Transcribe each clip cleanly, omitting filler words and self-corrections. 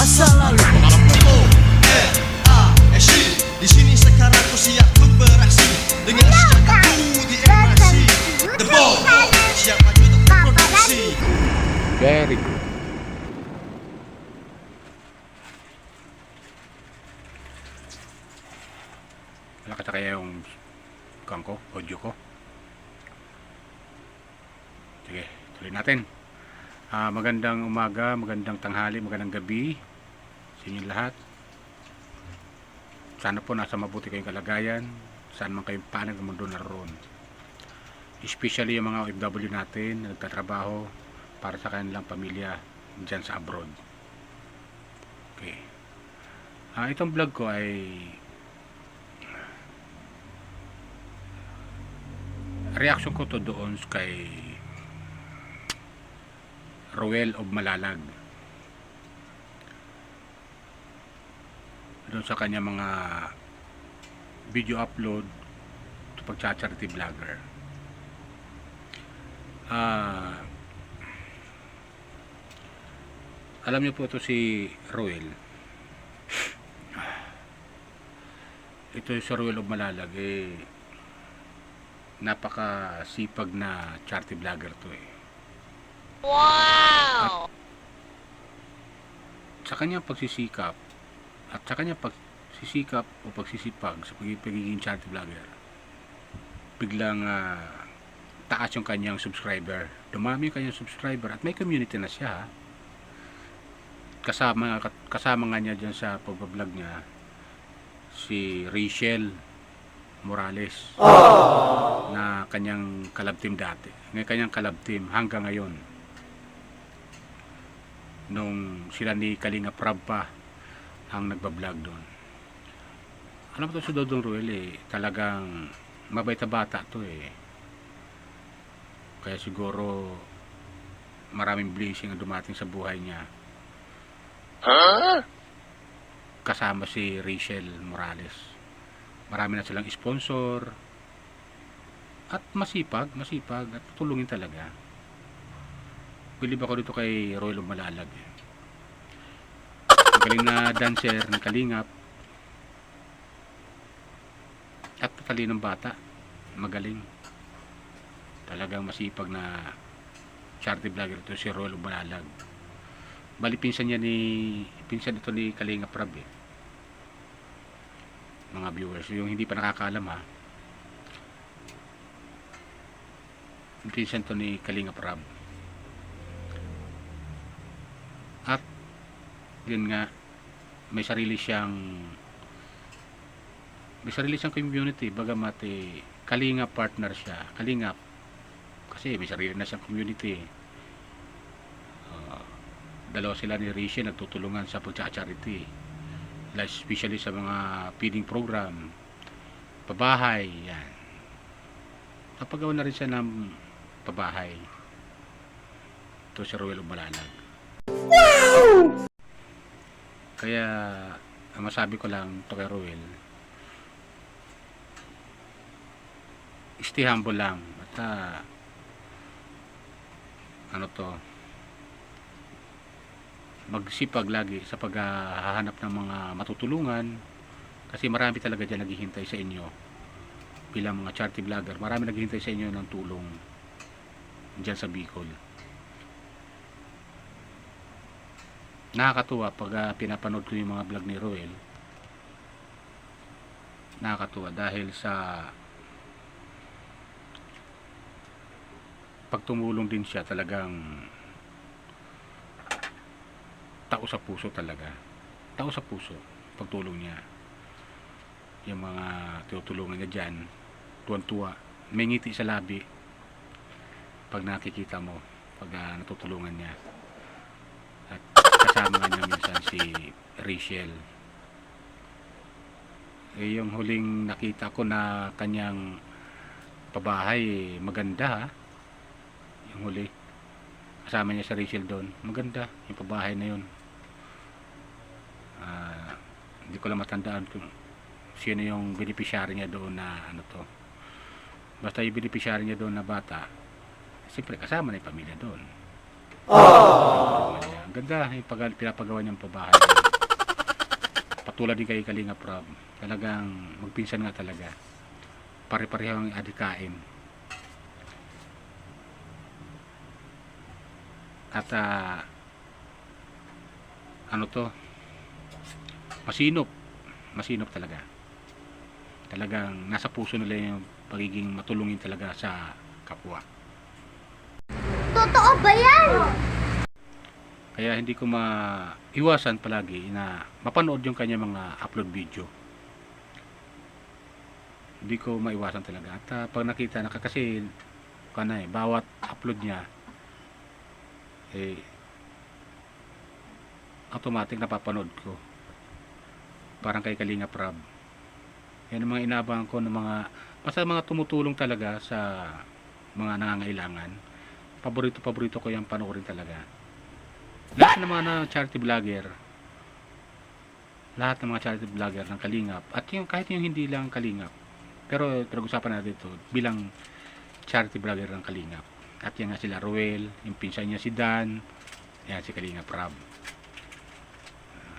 masa lalu. Para pukul RASI, di sini sekarang ku siap untuk beraksi dengan sejagatku di MIC. The Ball siap maju untuk berproduksi. Very good. Nakita kaya yung ko, audio ko. Sige, tuloy natin. Magandang umaga, magandang tanghali, magandang gabi sa inyong lahat. Sana po nasa mabuti kayong kalagayan, saan man kayong panig ng mundo naroon. Especially yung mga OFW natin na nagtatrabaho para sa kanilang pamilya dyan sa abroad. Okay. Itong vlog ko ay reaction ko to doon kay Roel of Malalag, doon sa kanya mga video upload to pag-charity vlogger. Alam niyo po ito si Roel, ito si Roel of Malalag, napakasipag na charity vlogger to Wow! At sa kanyang pagsisikap at sa kanyang pagsisikap o pagsisipag sa pagiging charity vlogger, biglang taas yung kanyang subscriber, dumami yung kanyang subscriber at may community na siya. Kasama nga niya dyan sa pagbablog niya si Rachel Morales, na kanyang collab team dati, kanyang collab team hanggang ngayon, nung sila ni Kalinga Prab pa ang nagbablog doon. Alam mo to si Dodong Roel, talagang mabait na bata to kaya siguro maraming blessing ang dumating sa buhay niya. Kasama si Rachel Morales, marami na silang sponsor at masipag at tutulungin talaga. Bilib ako dito kay Roel of Malalag. Magaling na dancer ng Kalingap at patalinong bata, magaling, talagang masipag na charity vlogger ito si Roel of Malalag. Bali pinsan ito ni Kalinga Prab mga viewers, yung hindi pa nakakaalam pinsan to ni Kalinga Prab. At yun nga, may sarili siyang community, bagamat Kalinga partner siya, Kalingap, kasi may sarili na siyang community. Dalawa sila ni Rishi nagtutulungan sa pagcha-charity, especially sa mga feeding program, pabahay, yan. Napagawa na rin siya ng pabahay. Ito si Roel of Malalag. Kaya ang masabi ko lang to kay Roel, stay humble lang at magsipag lagi sa paghahanap ng mga matutulungan, kasi marami talaga dyan naghihintay sa inyo bilang mga charity vlogger. Marami naghihintay sa inyo ng tulong dyan sa Bicol. Nakakatuwa pag pinapanood ko yung mga vlog ni Roel. Nakakatuwa dahil sa pagtumulong din siya, talagang tao sa puso talaga. Tao sa puso pagtulong niya. Yung mga tutulungan niya dyan, tuwan-tuwa, may ngiti sa labi pag nakikita mo, pag natutulungan niya. At kasama nga niya minsan si Rachel. Yung huling nakita ko na kanyang pabahay, maganda yung huli, kasama niya si Rachel doon, maganda yung pabahay na yun. Hindi ko lang matandaan kung sino yung beneficiary niya doon na basta yung beneficiary niya doon na bata, siyempre kasama na yung pamilya doon. Ang ganda yung pinapagawa niyang pabahay. Patulad din kay Kalinga Prab. Talagang magpinsan nga talaga. Pare-pareho ang adikain. At ano to? Masinop. Masinop talaga. Talagang nasa puso nila yung pagiging matulungin talaga sa kapwa. Totoo ba yan? Kaya hindi ko maiwasan palagi na mapanood yung kanya mga upload video. Hindi ko maiwasan talaga. At pag nakita na kasi bawat upload niya automatic napapanood ko. Parang kay Kalinga Prab. Yan ang mga inaabangan ko ng basta mga tumutulong talaga sa mga nangangailangan. Paborito ko yung panoorin talaga. Lahat ng mga charity vlogger, ng Kalingap, at yung kahit yung hindi lang Kalingap, pero pinag-usapan natin ito bilang charity vlogger ng Kalingap. At yan nga sila Ruel, yung pinsan niya si Dan, yan si Kalinga Prab.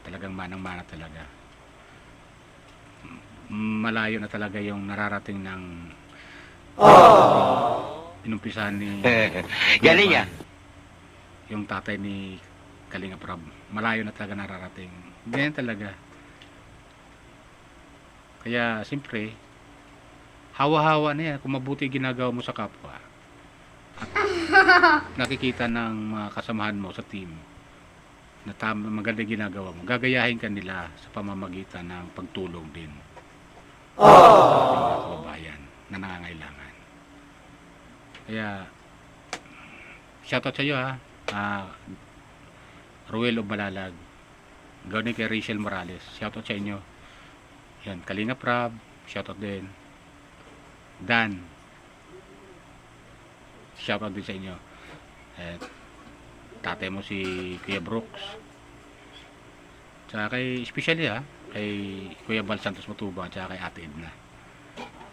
Talagang manang-mana talaga. Malayo na talaga yung nararating ng inumpisahan ni Galing yan. yung tatay ni Kalinga Prab. Malayo na talaga nararating. Ganyan talaga. Kaya siyempre hawa-hawa na yan kung mabuti ginagawa mo sa kapwa. At nakikita ng mga kasamahan mo sa team na maganda ginagawa mo, gagayahin ka nila sa pamamagitan ng pagtulong din sa mga kababayan na nangangailangan. Kaya shoutout sa iyo Ruel of Balalag, gawin kay Rachel Morales, shoutout sa inyo. Yan, Kalinga Prab, shoutout din. Dan, shoutout din sa inyo. At tatay mo si Kuya Brooks. Tsaka kay especially kay Kuya Bal Santos Matuba, tsaka kay Ate Edna.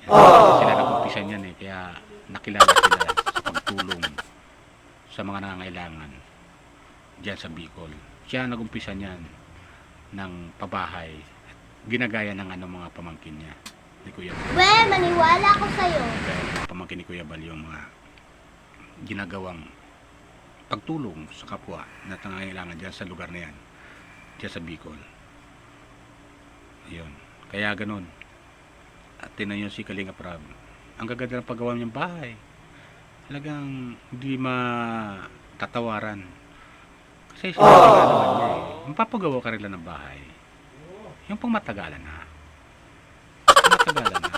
Sila nag-umpisa niyan kaya nakilala sila sa pagtulong sa mga nangangailangan diyan sa Bicol. Siya nag-umpisa niyan ng pabahay at ginagaya ng mga pamangkin niya ni Kuya Bal. We, maniwala ako sa'yo. Pamangkin ni Kuya Bal yung mga ginagawang pagtulong sa kapwa na nangangailangan diyan sa lugar na yan, diyan sa Bicol. Ayun. Kaya ganun. At tinan nyo si Kalinga Prab. Ang gaganda ng paggawa niyang bahay. Talagang hindi matatawaran. Kasi sinabi nga naman niya mapapagawa ka rin lang ng bahay. Yung pang matagalan na. Matagalan na.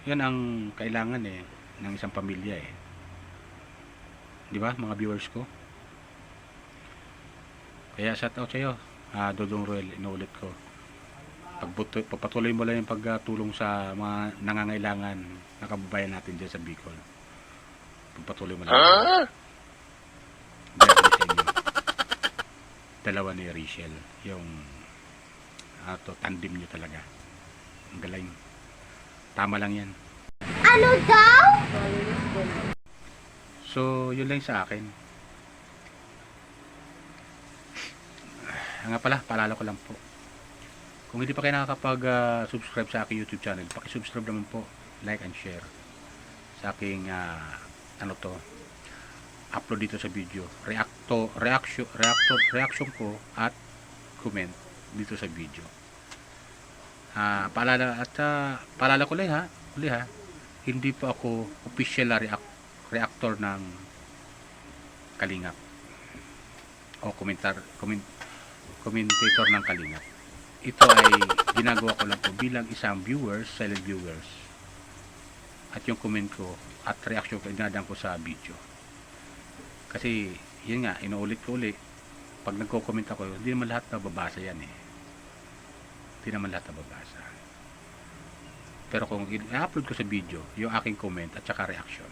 Yan ang kailangan ng isang pamilya Di ba mga viewers ko? Kaya shout out sa iyo, Dodong Ruel, inuulit ko. Pagpatuloy mo lang yung pagtulong sa mga nangangailangan na kababayan natin dyan sa Bicol. Pagpatuloy mo lang. God bless sa inyo. Dalawa ni Rachel, yung tandem nyo talaga. Ang galing. Tama lang yan. Ano daw? So, yun lang sa akin. Nga pala, paalala ko lang po. Kung hindi pa kayo nakakapag-subscribe sa aking YouTube channel, paki-subscribe naman po, like and share sa aking upload dito sa video. Reaction ko at comment dito sa video. Paalala ko lang uli hindi pa ako official reactor ng Kalingap o commentator ng Kalingap. Ito ay ginagawa ko lang po bilang isang silent viewers, at yung comment ko at reaction ko dinadaan ko sa video. Kasi yun nga, inuulit ko ulit, pag nagko-comment ako, hindi naman lahat nababasa yan hindi naman lahat nababasa. Pero kung i-upload ko sa video yung aking comment at saka reaction,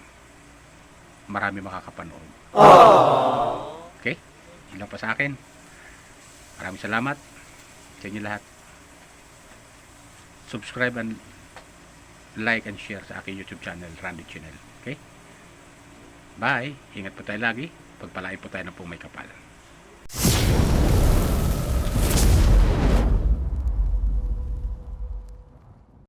marami makakapanood. Okay? Yun lang pa sa akin. Maraming salamat sa inyo lahat. Subscribe and like and share sa aking YouTube channel, Randy Channel. Okay? Bye! Ingat po tayo lagi. Pagpalain po tayo ng pong may kapal.